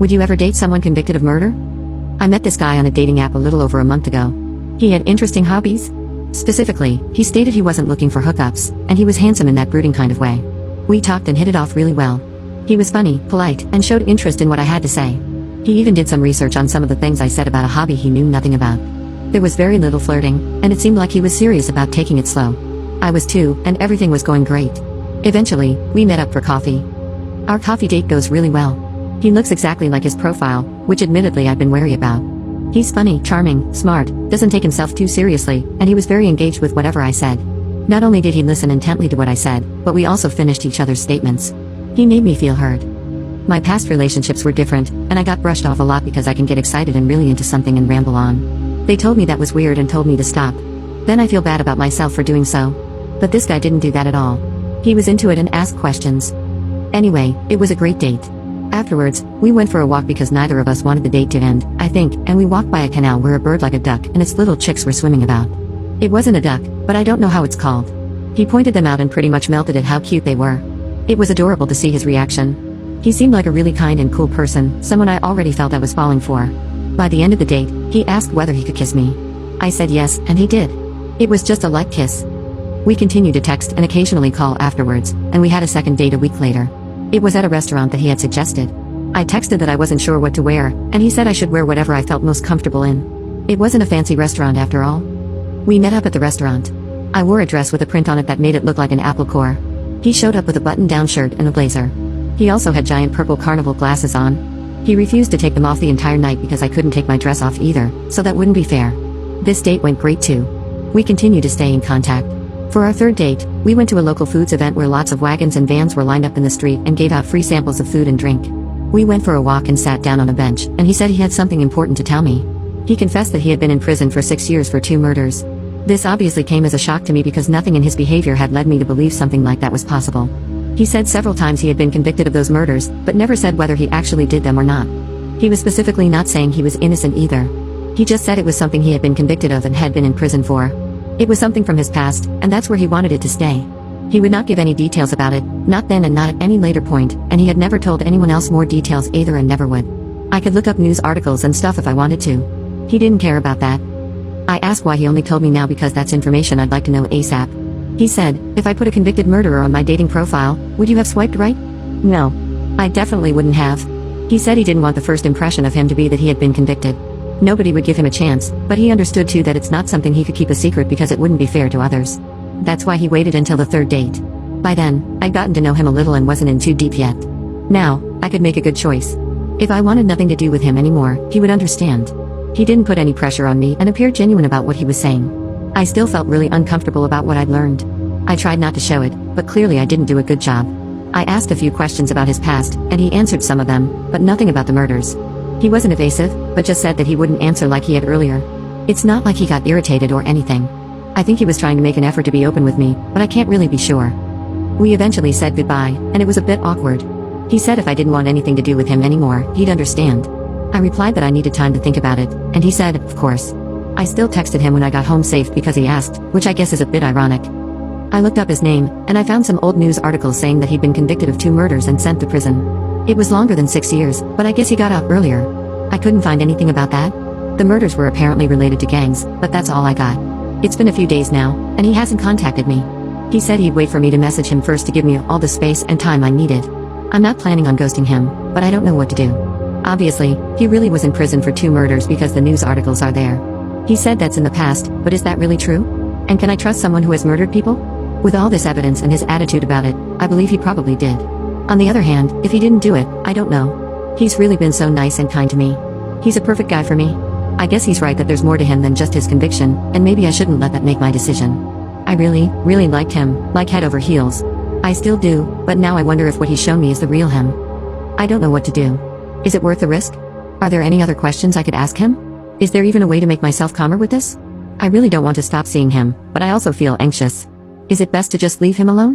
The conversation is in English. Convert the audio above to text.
Would you ever date someone convicted of murder? I met this guy on a dating app a little over a month ago. He had interesting hobbies. Specifically, he stated he wasn't looking for hookups, and he was handsome in that brooding kind of way. We talked and hit it off really well. He was funny, polite, and showed interest in what I had to say. He even did some research on some of the things I said about a hobby he knew nothing about. There was very little flirting, and it seemed like he was serious about taking it slow. I was too, and everything was going great. Eventually, we met up for coffee. Our coffee date goes really well. He looks exactly like his profile, which admittedly I've been wary about. He's funny, charming, smart, doesn't take himself too seriously, and he was very engaged with whatever I said. Not only did he listen intently to what I said, but we also finished each other's statements. He made me feel heard. My past relationships were different, and I got brushed off a lot because I can get excited and really into something and ramble on. They told me that was weird and told me to stop. Then I feel bad about myself for doing so. But this guy didn't do that at all. He was into it and asked questions. Anyway, it was a great date. Afterwards, we went for a walk because neither of us wanted the date to end, I think, and we walked by a canal where a bird like a duck and its little chicks were swimming about. It wasn't a duck, but I don't know how it's called. He pointed them out and pretty much melted at how cute they were. It was adorable to see his reaction. He seemed like a really kind and cool person, someone I already felt I was falling for. By the end of the date, he asked whether he could kiss me. I said yes, and he did. It was just a light kiss. We continued to text and occasionally call afterwards, and we had a second date a week later. It was at a restaurant that he had suggested. I texted that I wasn't sure what to wear, and he said I should wear whatever I felt most comfortable in. It wasn't a fancy restaurant after all. We met up at the restaurant. I wore a dress with a print on it that made it look like an apple core. He showed up with a button-down shirt and a blazer. He also had giant purple carnival glasses on. He refused to take them off the entire night because I couldn't take my dress off either, so that wouldn't be fair. This date went great too. We continued to stay in contact. For our third date, we went to a local foods event where lots of wagons and vans were lined up in the street and gave out free samples of food and drink. We went for a walk and sat down on a bench, and he said he had something important to tell me. He confessed that he had been in prison for 6 years for 2 murders. This obviously came as a shock to me because nothing in his behavior had led me to believe something like that was possible. He said several times he had been convicted of those murders, but never said whether he actually did them or not. He was specifically not saying he was innocent either. He just said it was something he had been convicted of and had been in prison for. It was something from his past, and that's where he wanted it to stay. He would not give any details about it, not then and not at any later point, and he had never told anyone else more details either and never would. I could look up news articles and stuff if I wanted to. He didn't care about that. I asked why he only told me now because that's information I'd like to know ASAP. He said, if I put a convicted murderer on my dating profile, would you have swiped right? No. I definitely wouldn't have. He said he didn't want the first impression of him to be that he had been convicted. Nobody would give him a chance, but he understood too that it's not something he could keep a secret because it wouldn't be fair to others. That's why he waited until the third date. By then, I'd gotten to know him a little and wasn't in too deep yet. Now, I could make a good choice. If I wanted nothing to do with him anymore, he would understand. He didn't put any pressure on me and appeared genuine about what he was saying. I still felt really uncomfortable about what I'd learned. I tried not to show it, but clearly I didn't do a good job. I asked a few questions about his past, and he answered some of them, but nothing about the murders. He wasn't evasive, but just said that he wouldn't answer like he had earlier. It's not like he got irritated or anything. I think he was trying to make an effort to be open with me, but I can't really be sure. We eventually said goodbye, and it was a bit awkward. He said if I didn't want anything to do with him anymore, he'd understand. I replied that I needed time to think about it, and he said, of course. I still texted him when I got home safe because he asked, which I guess is a bit ironic. I looked up his name, and I found some old news articles saying that he'd been convicted of 2 murders and sent to prison. It was longer than 6 years, but I guess he got out earlier. I couldn't find anything about that. The murders were apparently related to gangs, but that's all I got. It's been a few days now, and he hasn't contacted me. He said he'd wait for me to message him first to give me all the space and time I needed. I'm not planning on ghosting him, but I don't know what to do. Obviously, he really was in prison for 2 murders because the news articles are there. He said that's in the past, but is that really true? And can I trust someone who has murdered people? With all this evidence and his attitude about it, I believe he probably did. On the other hand, if he didn't do it, I don't know. He's really been so nice and kind to me. He's a perfect guy for me. I guess he's right that there's more to him than just his conviction, and maybe I shouldn't let that make my decision. I really liked him, like head over heels. I still do, but now I wonder if what he's shown me is the real him. I don't know what to do. Is it worth the risk? Are there any other questions I could ask him? Is there even a way to make myself calmer with this? I really don't want to stop seeing him, but I also feel anxious. Is it best to just leave him alone?